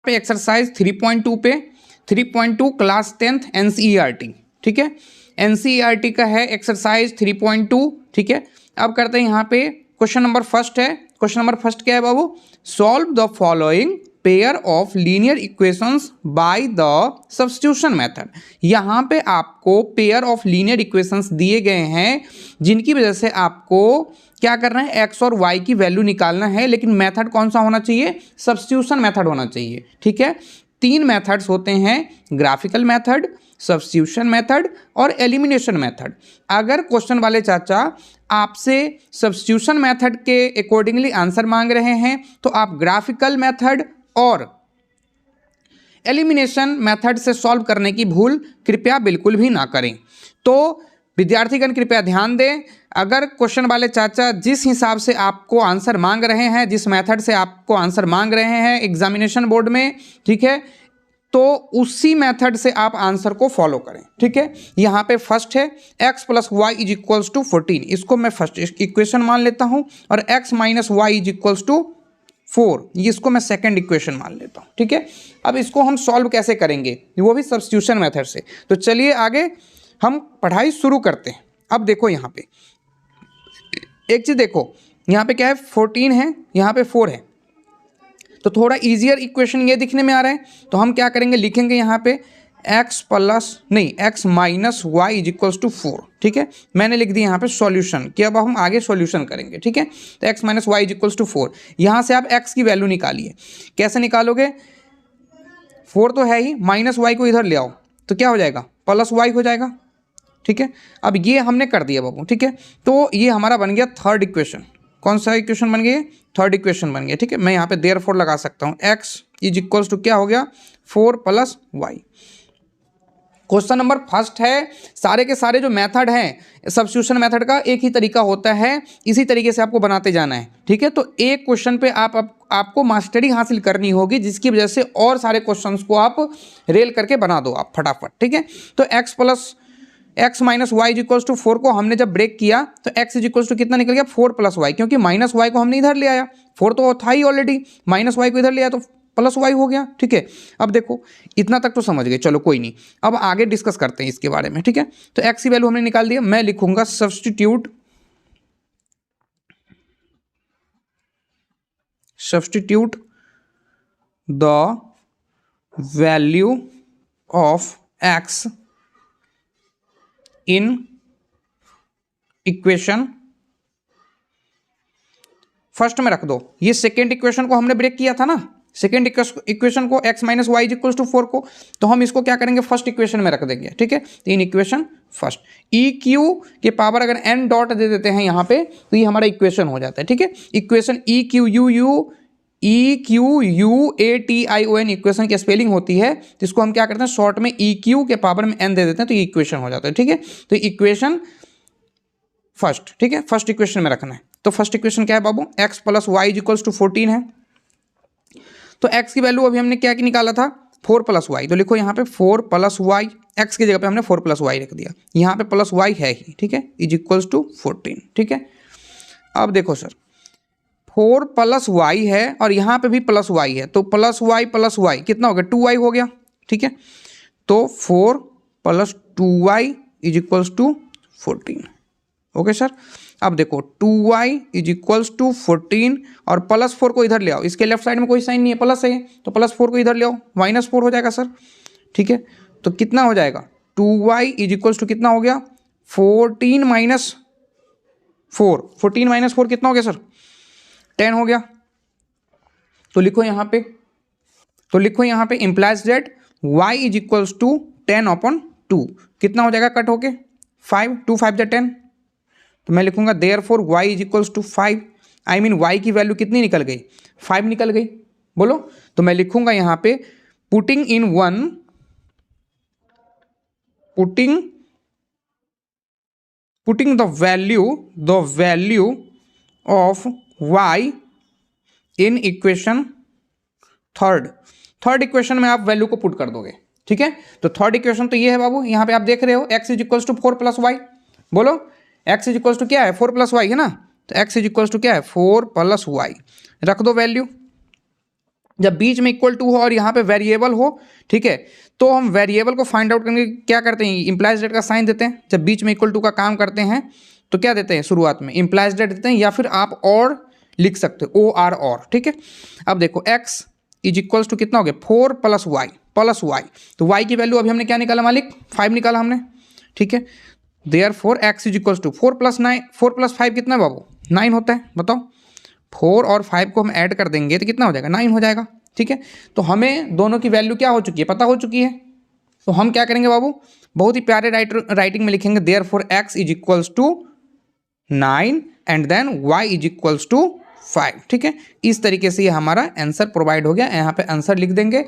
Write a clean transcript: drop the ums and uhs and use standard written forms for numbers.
पे एक्सरसाइज 3.2 पे 3.2 class 10th NCERT, ठीक है। एनसीईआरटी का है एक्सरसाइज 3.2, ठीक है। अब करते हैं यहाँ पे क्वेश्चन नंबर फर्स्ट है। क्वेश्चन नंबर फर्स्ट क्या है बाबू? Solve the following pair of linear equations by the substitution method. यहाँ पे आपको पेयर ऑफ लीनियर इक्वेशंस दिए गए हैं जिनकी वजह से आपको क्या करना है, एक्स और वाई की वैल्यू निकालना है, लेकिन मेथड कौन सा होना चाहिए? सब्स्टिट्यूशन मेथड होना चाहिए, ठीक है। तीन मेथड्स होते हैं, ग्राफिकल मेथड, सब्स्टिट्यूशन मेथड और एलिमिनेशन मेथड। अगर क्वेश्चन वाले चाचा आपसे सब्स्टिट्यूशन मेथड के अकॉर्डिंगली आंसर मांग रहे हैं तो आप ग्राफिकल मेथड और एलिमिनेशन मेथड से सॉल्व करने की भूल कृपया बिल्कुल भी ना करें। तो विद्यार्थीगण कृपया ध्यान दें, अगर क्वेश्चन वाले चाचा जिस हिसाब से आपको आंसर मांग रहे हैं, जिस मेथड से आपको आंसर मांग रहे हैं एग्जामिनेशन बोर्ड में, ठीक है, तो उसी मेथड से आप आंसर को फॉलो करें, ठीक है। यहाँ पे फर्स्ट है x plus Y is equals to 14, इसको मैं फर्स्ट इक्वेशन मान लेता हूँ, और x minus Y is equals to 4, इसको मैं सेकंड इक्वेशन मान लेता हूँ, ठीक है। अब इसको हम सॉल्व कैसे करेंगे, वो भी सब्स्टिट्यूशन मेथड से। तो चलिए आगे हम पढ़ाई शुरू करते हैं। अब देखो यहाँ पे एक चीज़ देखो, यहाँ पे क्या है, 14 है, यहाँ पे 4 है, तो थोड़ा इजियर इक्वेशन ये दिखने में आ रहा है। तो हम क्या करेंगे, लिखेंगे यहाँ पे x minus Y is equals to 4, ठीक है। मैंने लिख दिया यहाँ पे सॉल्यूशन, कि अब हम आगे सॉल्यूशन करेंगे, ठीक है। तो x minus Y is equals to 4, यहाँ से आप x की वैल्यू निकालिए। कैसे निकालोगे? 4 तो है ही, माइनस वाई को इधर ले आओ तो क्या हो जाएगा, प्लस वाई हो जाएगा, ठीक है। अब ये हमने कर दिया बाबू, ठीक है। तो ये हमारा बन गया थर्ड इक्वेशन। कौन सा इक्वेशन बन गया? थर्ड इक्वेशन बन गया, ठीक है। मैं यहाँ पे देयरफॉर लगा सकता हूँ, x इज इक्वल्स टू क्या हो गया, 4 plus Y. Question number first है, सारे के सारे जो मेथड हैं सब्स्टिट्यूशन मेथड का एक ही तरीका होता है, इसी तरीके से आपको बनाते जाना है, ठीक है। तो एक क्वेश्चन पे आपको मास्टरी हासिल करनी होगी, जिसकी वजह से और सारे क्वेश्चंस को आप रेल करके बना दो आप फटाफट, ठीक है। तो x minus Y is equals to 4 को हमने जब ब्रेक किया तो x इज इक्वल्स टू कितना निकल गया, 4 प्लस वाई, क्योंकि माइनस वाई को हमने इधर ले आया, 4 तो था ही ऑलरेडी, माइनस वाई को इधर ले आया तो प्लस वाई हो गया, ठीक है। अब देखो इतना तक तो समझ गए, चलो कोई नहीं, अब आगे डिस्कस करते हैं इसके बारे में, ठीक है। तो x की वैल्यू हमने निकाल दिया, मैं लिखूंगा substitute the value of x in equation first में रख दो। ये सेकेंड इक्वेशन को हमने ब्रेक किया था ना, सेकेंड इक्वेशन को x minus Y is equals to 4 को, तो हम इसको क्या करेंगे, फर्स्ट इक्वेशन में रख देंगे, ठीक है। In equation first E Q के पावर अगर n डॉट दे देते हैं यहाँ पे तो ये हमारा इक्वेशन हो जाता है, ठीक है। Equation E Q U A T I O N equation की स्पेलिंग होती है, जिसको हम क्या करते हैं शॉर्ट में ई क्यू के पावर में n दे देते हैं, तो ये इक्वेशन हो जाता है, ठीक है। तो इक्वेशन फर्स्ट, ठीक है, फर्स्ट इक्वेशन में रखना है। तो फर्स्ट इक्वेशन क्या है बाबू, x plus Y is equals to 14 है। तो x की वैल्यू अभी हमने क्या निकाला था, 4 प्लस वाई, तो लिखो यहाँ पे 4 प्लस वाई, एक्स की जगह पे हमने 4 प्लस वाई रख दिया, यहाँ पे प्लस वाई है ही, ठीक है, इज इक्वल्स टू 14, ठीक है। अब देखो सर 4 प्लस वाई है और यहाँ पे भी प्लस वाई है, तो प्लस वाई कितना हो गया, 2y हो गया, ठीक है। तो 4 plus 2y is equals to 14, okay sir. अब देखो 2y इज इक्वल्स टू 14 और प्लस 4 को इधर ले आओ, इसके लेफ्ट साइड में कोई साइन नहीं है, प्लस है, तो प्लस 4 को इधर ले आओ, माइनस 4 हो जाएगा सर, ठीक है। तो कितना हो जाएगा, 2y इज इक्वल्स टू कितना हो गया, 14 माइनस 4 कितना हो गया सर, 10 हो गया। तो लिखो यहाँ पे implies that y is equals to 10/2, कितना हो जाएगा कट होके 5, 2 5 जा 10, तो मैं लिखूंगा therefore y is equals to 5, I mean y की वैल्यू कितनी निकल गई, 5 निकल गई, बोलो। तो मैं लिखूंगा यहाँ पे putting the value of y in equation third equation में आप वैल्यू को पुट कर दोगे, ठीक है। तो थर्ड इक्वेशन तो ये है बाबू, यहाँ पे आप देख रहे हो x is equals to 4 plus Y, बोलो x इज इक्वल्स टू क्या है, 4 प्लस वाई है ना, तो x इज इक्वल्स टू क्या है, 4 प्लस वाई, रख दो वैल्यू। जब बीच में इक्वल टू हो और यहाँ पे वेरिएबल हो, ठीक है, तो हम वेरिएबल को फाइंड आउट करने क्या करते हैं, इम्प्लाइज डेट का साइन देते हैं। जब बीच में इक्वल टू का काम करते हैं तो क्या देते हैं, शुरुआत में इम्प्लाइज डेट देते हैं, या फिर आप और लिख सकते हो OR और, ठीक है। अब देखो x इज इक्वल्स टू कितना हो गया 4 प्लस वाई, तो y की वैल्यू अभी हमने क्या निकाला मालिक, 5 निकाला हमने, ठीक है। Therefore x is equals to 4 plus 5 कितना है बाबू, 9 होता है, बताओ। 4 और 5 को हम ऐड कर देंगे तो कितना हो जाएगा, 9 हो जाएगा, ठीक है। तो हमें दोनों की वैल्यू क्या हो चुकी है, पता हो चुकी है। तो हम क्या करेंगे बाबू, बहुत ही प्यारे राइटिंग में लिखेंगे therefore x is equals to 9 and then y is equals to 5, ठीक है। इस तरीके से ये हमारा आंसर प्रोवाइड हो गया, यहाँ पे आंसर लिख देंगे।